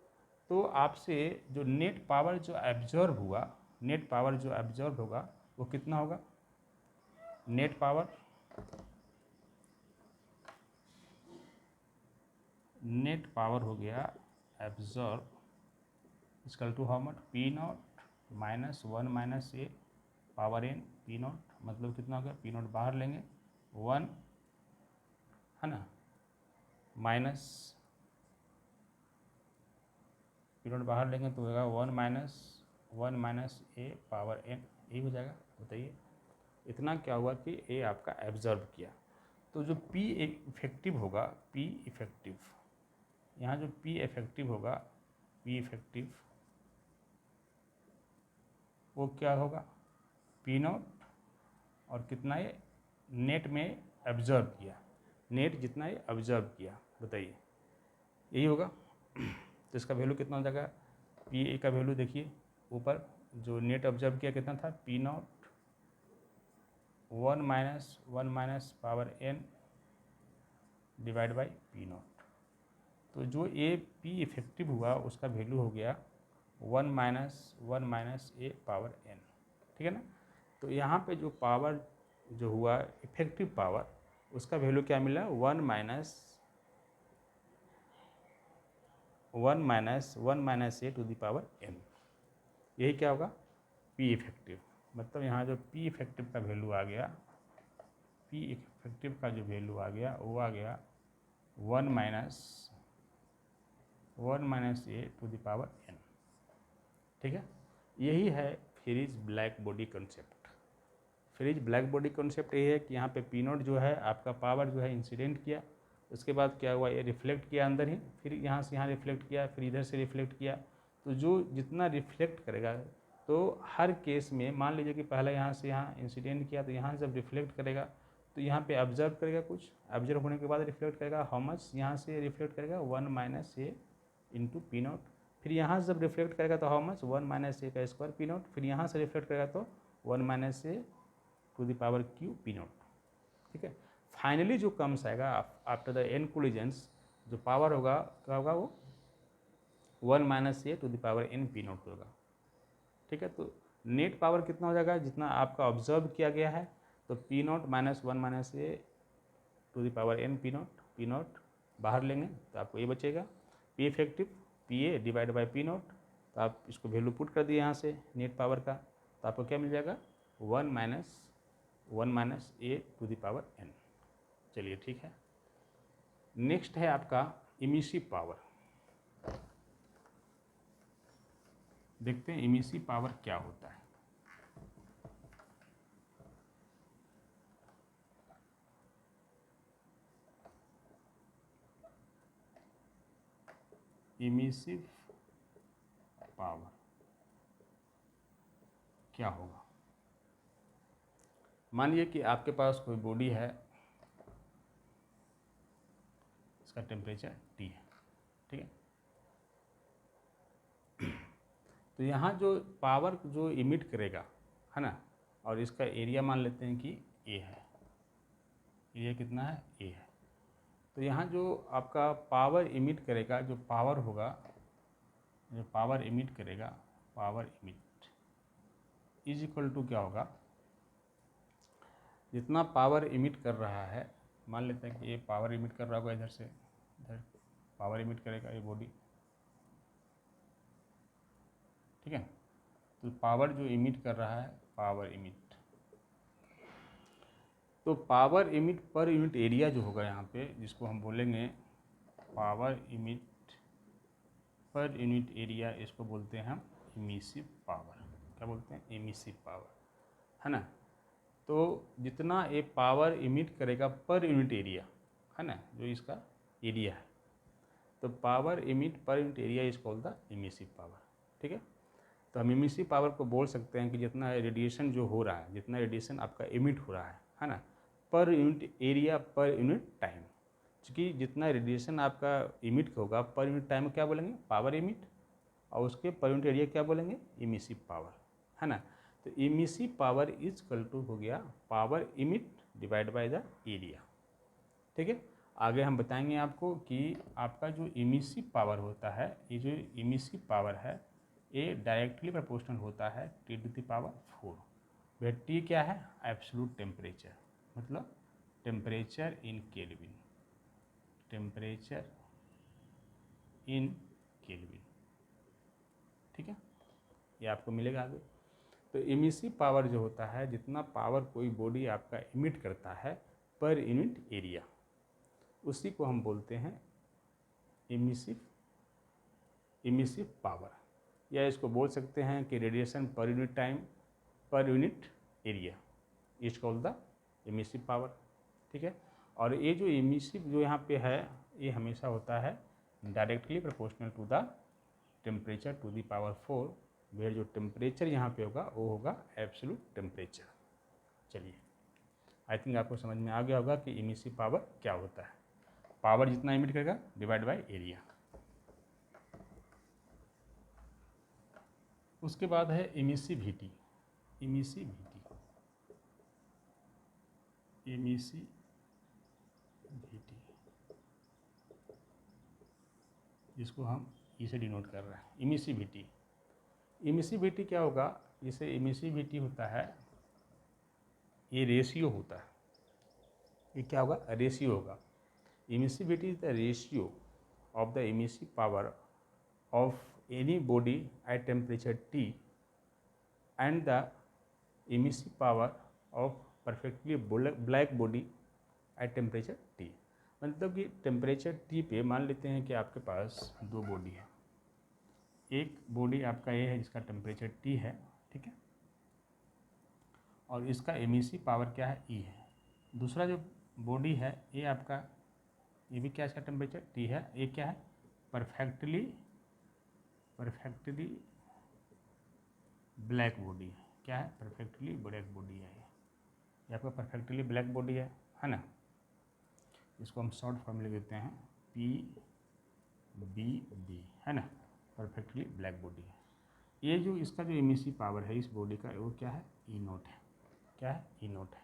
तो आपसे जो नेट पावर जो एब्जॉर्ब हुआ, नेट पावर जो एब्जॉर्ब होगा वो कितना होगा? नेट पावर हो गया absorb equal to how much? P not minus 1 minus A power N P nought, मतलब कितना हो गया? पी नॉट बाहर लेंगे 1 है ना, माइनस पी नॉट बाहर लेंगे तो होगा 1 माइनस ए पावर एन, यही हो जाएगा। बताइए इतना क्या हुआ कि ए आपका एब्जॉर्ब किया। तो जो पी इफेक्टिव होगा, पी इफेक्टिव, यहाँ जो पी इफेक्टिव होगा, पी इफेक्टिव वो क्या होगा? पी नॉट और कितना ये नेट में एब्जॉर्ब किया, नेट जितना ये एब्जॉर्ब किया, बताइए यही होगा। तो इसका वैल्यू कितना हो जाएगा? पी ए का वैल्यू देखिए ऊपर, जो नेट ऑब्जर्व किया कितना था? P nought 1 minus power N divide by P not. तो जो ए पी इफेक्टिव हुआ उसका वैल्यू हो गया 1 माइनस ए पावर एन, ठीक है ना। तो यहाँ पे जो पावर जो हुआ इफेक्टिव पावर, उसका वैल्यू क्या मिला? 1 minus A to the power N, यही क्या होगा? P effective. मतलब यहाँ जो पी इफेक्टिव का वैल्यू आ गया, पी इफेक्टिव का जो वैल्यू आ गया वो आ गया 1 minus A to the power N, ठीक है। यही है Ferry's black body concept. Ferry's black body concept ये है कि यहाँ पे पी नॉट जो है आपका पावर जो है इंसिडेंट किया, उसके बाद क्या हुआ? ये रिफ्लेक्ट किया अंदर ही, फिर यहाँ से यहाँ रिफ्लेक्ट किया, फिर इधर से रिफ्लेक्ट किया। तो जो जितना रिफ्लेक्ट करेगा, तो हर केस में मान लीजिए कि पहले यहाँ से यहाँ इंसिडेंट किया, तो यहाँ जब रिफ्लेक्ट करेगा तो यहाँ पे ऑब्जर्व करेगा, कुछ ऑब्जर्व होने के बाद रिफ्लेक्ट करेगा, हाउ मच? यहाँ से रिफ्लेक्ट करेगा 1 minus A into P not. फिर यहाँ से जब रिफ्लेक्ट करेगा तो हाउ मच? 1 माइनस ए का स्क्वायर पी नॉट। फिर यहाँ से रिफ्लेक्ट करेगा तो 1 minus A to the power Q P naught, ठीक है। फाइनली जो कम्स आएगा आफ्टर द एन कोलिजन्स, जो पावर होगा क्या होगा? वो 1 minus A to the power N P not होगा, ठीक है। तो नेट पावर कितना हो जाएगा? जितना आपका ऑब्जर्व किया गया है, तो P not minus 1 minus A to the power N P naught बाहर लेंगे तो आपको ये बचेगा P effective P A divide by P not. तो आप इसको वैल्यू पुट कर दिए यहाँ से नेट पावर का, तो आपको क्या मिल जाएगा? 1 minus A to the power N. चलिए ठीक है। नेक्स्ट है आपका इमिसिव पावर। देखते हैं इमिसिव पावर क्या होता है। इमिसिव पावर क्या होगा? मान लीजिए कि आपके पास कोई बॉडी है, इसका टेम्परेचर T है, ठीक है। तो यहाँ जो पावर जो इमिट करेगा है ना, और इसका एरिया मान लेते हैं कि A है, एरिया कितना है? A है। तो यहाँ जो आपका पावर इमिट करेगा, जो पावर होगा, जो पावर इमिट करेगा, power emit is equal to क्या होगा? जितना पावर इमिट कर रहा है, मान लेते हैं कि ये पावर इमिट कर रहा होगा, इधर से इधर पावर इमिट करेगा ये बॉडी, ठीक है। तो पावर जो इमिट कर रहा है, पावर इमिट, तो power emit per unit area जो होगा यहाँ पे, जिसको हम बोलेंगे power emit per unit area, इसको बोलते हैं हम इमिसिव पावर। क्या बोलते हैं? इमिसिव पावर, है ना। तो जितना ये पावर इमिट करेगा पर यूनिट एरिया, है ना, जो इसका एरिया है, तो power emit per unit area is called the emissive power. ठीक है, तो हम इमिसिव पावर को बोल सकते हैं कि जितना रेडिएशन जो हो रहा है, जितना रेडिएशन आपका इमिट हो रहा है ना, per unit area per unit time. क्योंकि जितना रेडिएशन आपका इमिट होगा पर यूनिट टाइम क्या बोलेंगे, पावर इमिट, और उसके पर यूनिट एरिया क्या बोलेंगे, इमिसिव पावर, है ना। तो emissive power is equal to हो गया power emit divide by the area. ठीक है, आगे हम बताएंगे आपको कि आपका जो इमिसिव पावर होता है, ये जो इमिसिव पावर है ये डायरेक्टली प्रोपोर्शनल होता है टी टू द पावर 4। वह टी क्या है, एब्सोल्यूट टेम्परेचर, मतलब temperature in kelvin, temperature in kelvin. ठीक है, ये आपको मिलेगा आगे। तो इमिसिव पावर जो होता है, जितना पावर कोई बॉडी आपका इमिट करता है पर यूनिट एरिया, उसी को हम बोलते हैं इमिसिव पावर, या इसको बोल सकते हैं कि radiation per unit time per unit area is called the emissive power. ठीक है, और ये जो इमिसिव जो यहाँ पे है, ये हमेशा होता है directly proportional to the temperature to the power 4, where जो टेम्परेचर यहाँ पे होगा वो होगा एब्सोल्यूट टेम्परेचर। चलिए, आई थिंक आपको समझ में आ गया होगा कि इमिसिव पावर क्या होता है। पावर जितना इमिट करेगा डिवाइड बाय एरिया। उसके बाद है इमिसिविटी, इमिसिविटी, इमिसिविटी, जिसको हम ई से डिनोट कर रहे हैं, इमिसिविटी। इमिसिविटी क्या होगा, जिसे इमिसिविटी होता है, ये रेशियो होता है, ये क्या होगा, रेशियो होगा। Emissivity is the ratio of the emissive power of any body at temperature T and the emissive power of perfectly black body at temperature T। मतलब कि टेम्परेचर T पे मान लेते हैं कि आपके पास दो बॉडी है, एक बॉडी आपका ये है जिसका टेम्परेचर T है, ठीक है, और इसका इमिसिव पावर क्या है, E है। दूसरा जो बॉडी है ये आपका, ये भी क्या, इसका टेम्परेचर T है, ये क्या है, परफेक्टली ब्लैक बॉडी है। क्या है, परफेक्टली ब्लैक बॉडी है, ये आपका परफेक्टली ब्लैक बॉडी है ना। इसको हम शॉर्ट फॉर्म लिख देते हैं PBB, है ना, परफेक्टली ब्लैक बॉडी है। ये जो इसका जो इमिसिव पावर है इस बॉडी का, वो क्या है, E नोट है। क्या है, E नोट है।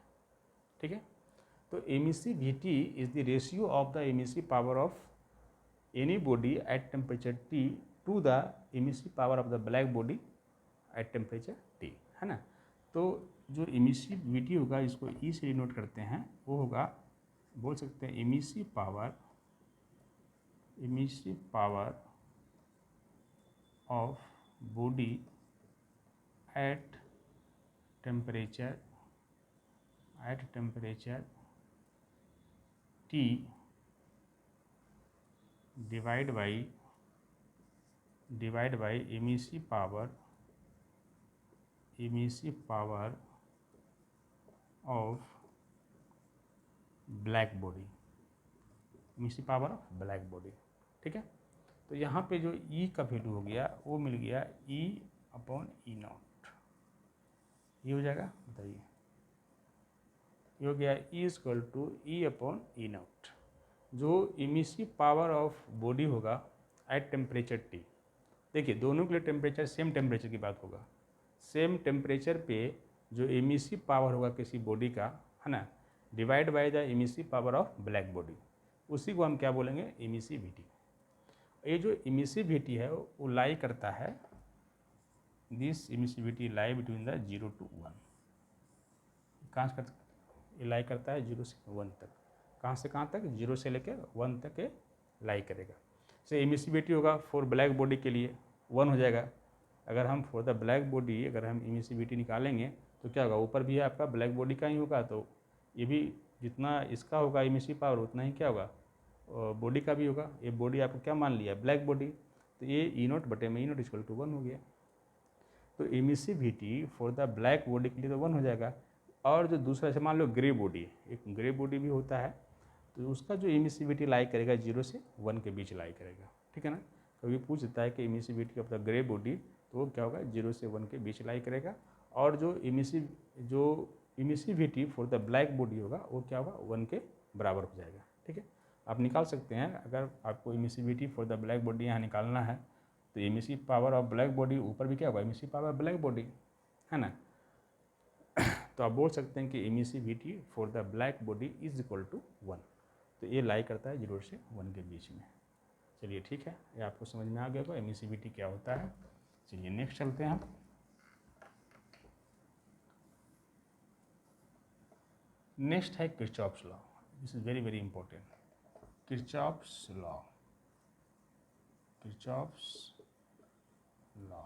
ठीक है, तो emissivity is the ratio of the emissive power of any body at temperature T to the emissive power of the black body at temperature T, है ना। तो जो इमिसिविटी होगा, इसको E से डिनोट करते हैं, वो होगा, बोल सकते हैं emissive power of body at temperature T divide by emissive power of black body, emissive power of black body. ठीक है, तो यहाँ पे जो E का वैल्यू हो गया वो मिल गया E/E नॉट। ये हो जाएगा, बताइए, ये हो गया E=E/E नॉट। जो इमिसिव पावर ऑफ बॉडी होगा एट टेम्परेचर T, देखिए दोनों के लिए टेम्परेचर सेम टेम्परेचर की बात होगा, सेम टेम्परेचर पे जो इमिसिव पावर होगा किसी बॉडी का, है ना, divide by the emissive power of black body, उसी को हम क्या बोलेंगे, इमिसिविटी। ये जो इमिसिविटी है वो लाई करता है, this emissivity lie between the 0 to 1। कहाँ से ये लाई करता है, 0 से 1 तक। कहाँ से कहाँ तक, 0 से लेकर 1 तक ये लाई करेगा। से इमिसिविटी होगा फॉर ब्लैक बॉडी के लिए 1 हो जाएगा। अगर हम फॉर द ब्लैक बॉडी अगर हम इमिसिविटी निकालेंगे तो क्या होगा, ऊपर भी आपका ब्लैक बॉडी का ही होगा, तो ये भी जितना इसका होगा इमिसिव पावर उतना ही क्या होगा, बॉडी का भी होगा। ये बॉडी आपको क्या मान लिया, ब्लैक बॉडी, तो ये E नोट बटे में E नोट = 1 हो गया। तो emissivity for the black body के लिए तो 1 हो जाएगा, और जो दूसरा जैसे मान लो ग्रे बॉडी, एक ग्रे बॉडी भी होता है, तो उसका जो इमिसिविटी लाई करेगा 0 से 1 के बीच लाई करेगा, ठीक है ना। कभी पूछ देता है कि इमिसिविटी का मतलब ग्रे बॉडी, तो वो क्या होगा 0 से 1 के बीच लाई करेगा। और जो emissivity for the black body होगा वो क्या होगा 1 के बराबर हो जाएगा, ठीक है। आप निकाल सकते हैं, अगर आपको emissivity for the black body यहाँ निकालना है तो emissive power of black body ऊपर भी क्या होगा इमिसिव पावर ब्लैक बॉडी, है ना। तो आप बोल सकते हैं कि emissivity for the black body is equal to 1। तो ये लाई करता है 0 से 1 के बीच में। चलिए ठीक है, ये आपको समझ में आ गया होगा एमिसिविटी क्या होता है। चलिए नेक्स्ट चलते हैं हम। नेक्स्ट है Kirchhoff's law. This is very very important. Kirchhoff's law, Kirchhoff's law.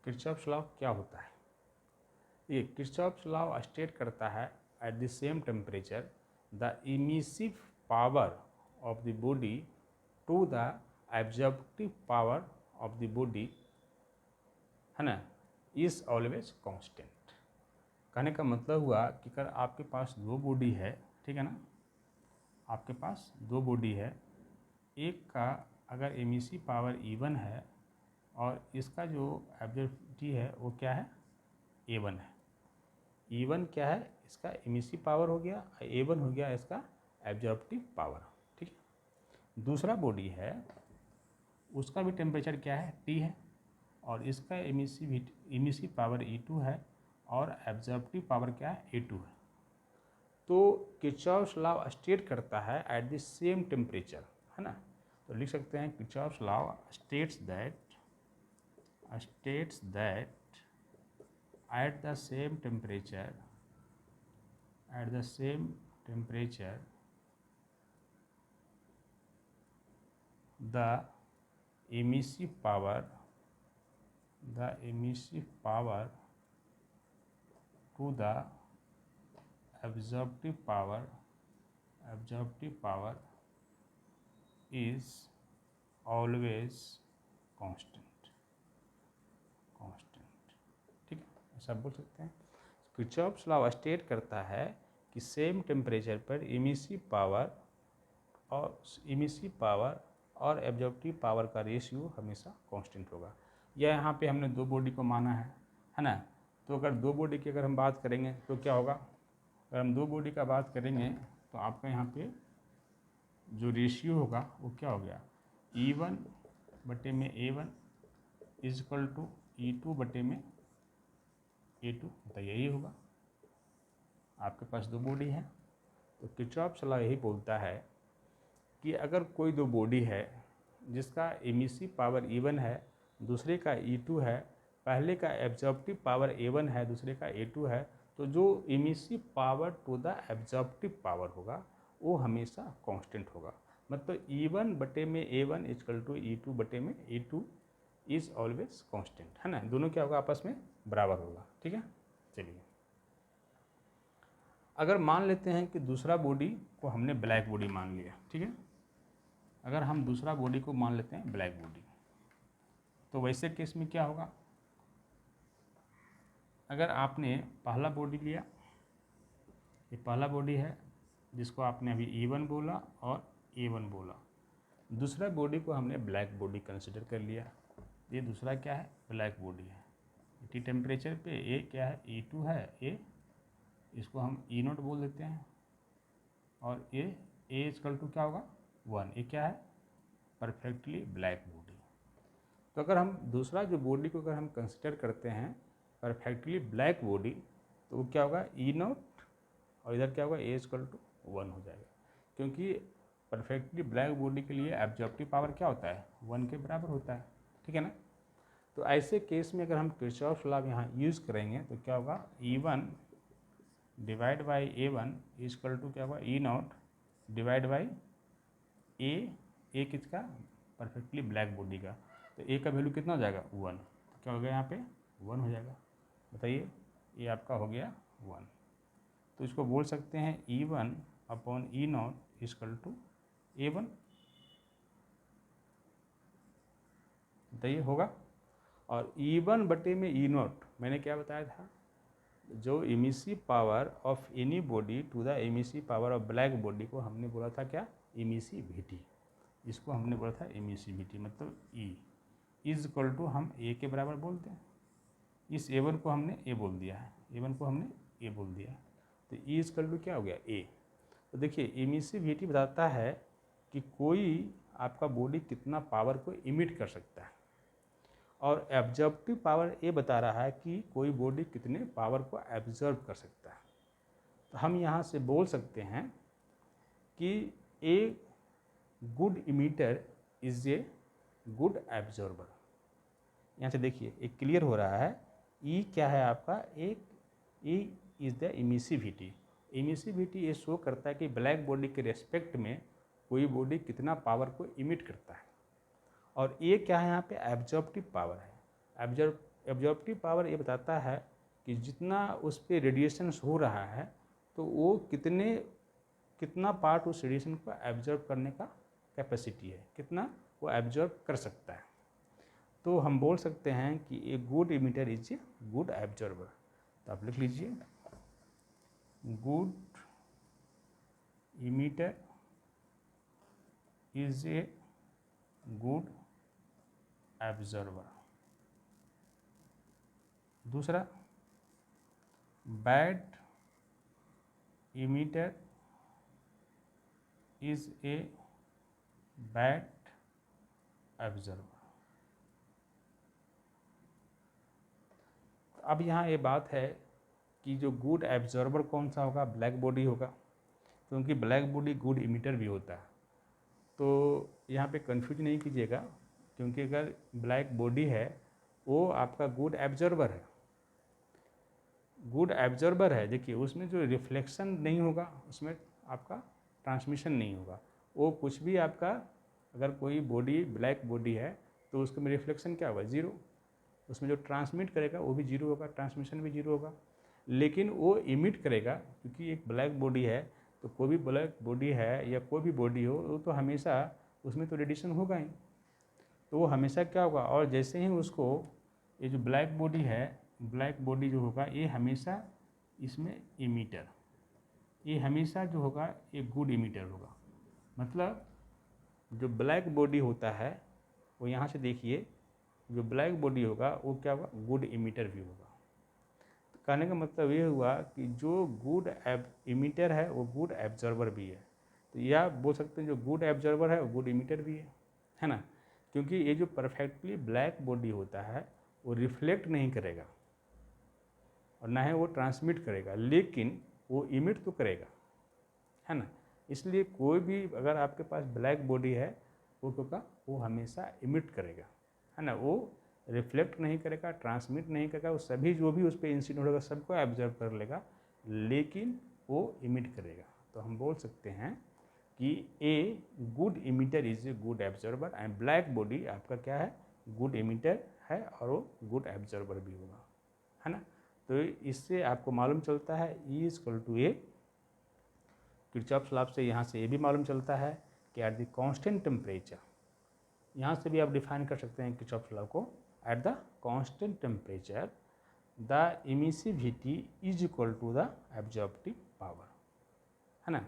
Kirchhoff's law क्या होता है? ये किरचॉफ्स लॉ स्टेट करता है at the same temperature the emissive power of the body to the absorptive power of the body, है ना, is always constant. कहने का मतलब हुआ कि अगर आपके पास दो बॉडी है, ठीक है ना, आपके पास दो बॉडी है, एक का अगर इमिसिव पावर E1 है और इसका जो एब्जॉर्प्टिव है वो क्या है A1 है। E1 क्या है इसका इमिसिव पावर हो गया, A1 हो गया इसका एब्जॉर्प्टिव पावर, ठीक है। दूसरा बॉडी है उसका भी टेम्परेचर क्या है T है और इसका इमिसिव पावर E2 है और एब्जॉर्प्टिव पावर क्या है A2 है। तो किरचॉफ्स लॉ स्टेट करता है एट द सेम टेम्परेचर, है ना। तो लिख सकते हैं Kirchhoff's law states that at the same temperature the emissive power to the absorptive power is always constant, ठीक है, ऐसा बोल सकते हैं। किरचॉफ्स लॉ स्टेट करता है कि सेम टेम्परेचर पर इमिसिव पावर और एब्जॉर्प्टिव पावर का रेशियो हमेशा कांस्टेंट होगा। यह यहाँ पे हमने दो बॉडी को माना है ना। तो अगर दो बॉडी की अगर हम बात करेंगे तो क्या होगा, अगर हम दो बॉडी का बात करेंगे तो आपका यहाँ पे जो रेशियो होगा वो क्या हो गया E1 बटे में A1 is equal to E2 बटे में A2, तो यही होगा। आपके पास दो बॉडी है तो किरचॉफ्स लॉ यही बोलता है कि अगर कोई दो बॉडी है जिसका इमिसिव पावर E1 है, दूसरे का E2 है, पहले का एब्जॉर्प्टिव पावर A1 है, दूसरे का A2 है, तो जो emissive power to the absorptive power होगा वो हमेशा कांस्टेंट होगा। मतलब E1 बटे में A1 इक्वल टू E2 बटे में A2 इज ऑलवेज कांस्टेंट, है ना। दोनों क्या होगा आपस में बराबर होगा, ठीक है। चलिए अगर मान लेते हैं कि दूसरा बॉडी को हमने ब्लैक बॉडी मान लिया, ठीक है। अगर हम दूसरा बॉडी को मान लेते हैं ब्लैक बॉडी, तो वैसे केस में क्या होगा, अगर आपने पहला बॉडी लिया, ये पहला बॉडी है जिसको आपने अभी E1 बोला और A1 बोला, दूसरा बॉडी को हमने ब्लैक बॉडी कंसिडर कर लिया। ये दूसरा क्या है ब्लैक बॉडी है, टी टेम्परेचर पे ए क्या है E2 है, ए इसको हम E0 बोल देते हैं और ए इक्वल टू क्या होगा 1। ये क्या है परफेक्टली ब्लैक बॉडी। तो अगर हम दूसरा जो बॉडी को अगर हम कंसिडर करते हैं परफेक्टली ब्लैक बॉडी, तो वो क्या होगा E0 और इधर क्या होगा ए इक्वल टू 1 हो जाएगा, क्योंकि परफेक्टली ब्लैक बॉडी के लिए एब्जॉर्प्टिव पावर क्या होता है 1 के बराबर होता है, ठीक है ना। तो ऐसे केस में अगर हम किरचॉफ्स लॉ यहाँ यूज़ करेंगे तो क्या होगा E1 divide by A1 equal to क्या होगा E0 डिवाइड बाई ए किसका परफेक्टली ब्लैक बॉडी का। तो ए का वैल्यू कितना हो जाएगा 1, तो क्या हो गया यहाँ पे 1 हो जाएगा। बताइए ये आपका हो गया 1। तो इसको बोल सकते हैं E1 upon E0 equal to A1। बताइए होगा। और E1 बटे में E0 मैंने क्या बताया था, जो emissive power of any body to the emissive power of black body को हमने बोला था क्या, इमिसिविटी। इसको हमने बोला था इमिसिविटी, मतलब E इज इक्वल टू हम A के बराबर बोलते हैं। इस A1 को हमने A बोल दिया है, A1 को हमने A बोल दिया है, तो E इज इक्वल टू क्या हो गया, A। तो देखिए इमिसिविटी बताता है कि कोई आपका बॉडी कितना पावर को इमिट कर सकता है, और एब्जॉर्प्टिव पावर ये बता रहा है कि कोई बॉडी कितने पावर को एब्जॉर्ब कर सकता है। तो हम यहाँ से बोल सकते हैं कि a good emitter is a good absorber. यहाँ से देखिए एक क्लियर हो रहा है, ई क्या है आपका, एक E is the emissivity. Emissivity ये शो करता है कि ब्लैक बॉडी के रेस्पेक्ट में कोई बॉडी कितना पावर को इमिट करता है, और ये क्या है यहाँ पे, एब्जॉर्प्टिव पावर है। एब्जॉर्प्टिव पावर ये बताता है कि जितना उस पर रेडिएशन हो रहा है तो वो कितना पार्ट उस रेडिएशन को एब्जॉर्ब करने का कैपेसिटी है, कितना वो एब्जॉर्ब कर सकता है। तो हम बोल सकते हैं कि a good emitter is a good absorber. तो आप लिख लीजिए, good emitter is a good absorber. दूसरा, bad emitter is a bad absorber. अब यहाँ ये बात है कि जो गुड एब्जॉर्बर कौन सा होगा, ब्लैक बॉडी होगा, क्योंकि ब्लैक बॉडी गुड इमिटर भी होता है। तो यहाँ पे कंफ्यूज नहीं कीजिएगा, क्योंकि अगर ब्लैक बॉडी है वो आपका गुड एब्जॉर्बर है, गुड एब्जॉर्बर है। देखिए उसमें जो रिफ्लेक्शन नहीं होगा, उसमें आपका ट्रांसमिशन नहीं होगा, वो कुछ भी आपका, अगर कोई बॉडी ब्लैक बॉडी है तो उसके में रिफ्लेक्शन क्या होगा, जीरो। उसमें जो ट्रांसमिट करेगा वो भी जीरो होगा, ट्रांसमिशन भी जीरो होगा। लेकिन वो इमिट करेगा, क्योंकि एक ब्लैक बॉडी है, तो कोई भी ब्लैक बॉडी है या कोई भी बॉडी हो, वो तो हमेशा उसमें तो रेडिएशन होगा ही, तो वो हमेशा क्या होगा। और जैसे ही उसको ये जो ब्लैक बॉडी है, ब्लैक बॉडी जो होगा ये हमेशा इसमें इमीटर, ये हमेशा जो होगा ये गुड इमीटर होगा। मतलब जो ब्लैक बॉडी होता है वो, यहाँ से देखिए, जो ब्लैक बॉडी होगा वो क्या होगा, गुड इमीटर भी होगा। तो कहने का मतलब ये हुआ कि जो गुड इमीटर है वो गुड एब्जॉर्बर भी है। तो यह बोल सकते हैं जो गुड एब्जॉर्बर है वो गुड इमीटर भी है ना। क्योंकि ये जो परफेक्टली ब्लैक बॉडी होता है वो रिफ्लेक्ट नहीं करेगा और ना ही वो ट्रांसमिट करेगा, लेकिन वो इमिट तो करेगा, है ना। इसलिए कोई भी अगर आपके पास ब्लैक बॉडी है वो क्या, वो हमेशा इमिट करेगा, है ना। वो रिफ्लेक्ट नहीं करेगा, ट्रांसमिट नहीं करेगा, वो सभी जो भी उस पर इंसिडेंट होगा सबको एब्जर्व कर लेगा, लेकिन वो इमिट करेगा। तो हम बोल सकते हैं कि a good emitter is a good absorber, and black body आपका क्या है, गुड इमिटर है और वो गुड एब्जॉर्बर भी होगा, है ना। तो इससे आपको मालूम चलता है E equal to A, Kirchhoff's law से यहाँ से ये भी मालूम चलता है कि एट द कांस्टेंट टेम्परेचर, यहाँ से भी आप डिफाइन कर सकते हैं किरचॉफ्स लॉ को, at the constant temperature the emissivity is equal to the absorptive power, है ना।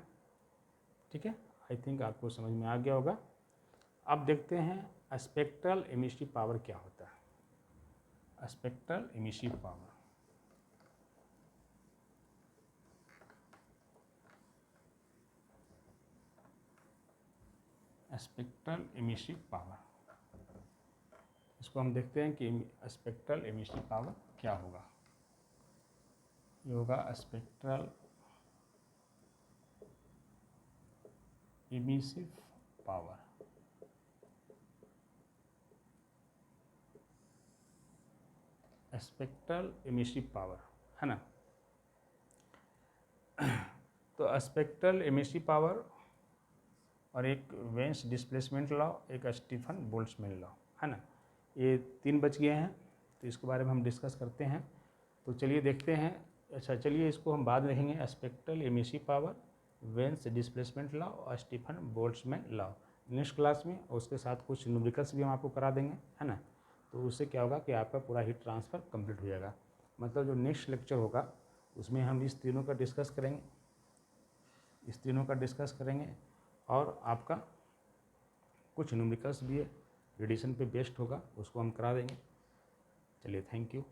ठीक है, आई थिंक आपको समझ में आ गया होगा। अब देखते हैं स्पेक्ट्रल इमिसिव पावर क्या होता है। Spectral emissive power, spectral emissive power, इसको हम देखते हैं कि स्पेक्ट्रल इमिसिव पावर क्या होगा। ये होगा spectral emissive power. Spectral emissive power, है ना। तो स्पेक्ट्रल इमिसिव पावर और एक वेन्स डिस्प्लेसमेंट लॉ, एक स्टीफन बोल्ट्जमैन लॉ, है ना। ये 3 बच गए हैं, तो इसके बारे में हम डिस्कस करते हैं। तो चलिए देखते हैं। अच्छा चलिए इसको हम बाद में देखेंगे, spectral emissive power, Wien's displacement law और Stefan Boltzmann law next class में, और उसके साथ कुछ न्यूमेरिकल्स भी हम आपको करा देंगे, है ना। तो उससे क्या होगा कि आपका पूरा हीट ट्रांसफ़र कंप्लीट हो जाएगा। मतलब जो नेक्स्ट लेक्चर होगा उसमें हम इस तीनों का डिस्कस करेंगे, और आपका कुछ न्यूमेरिकल्स भी है, रेडिएशन पे बेस्ड होगा, उसको हम करा देंगे। चलिए, थैंक यू।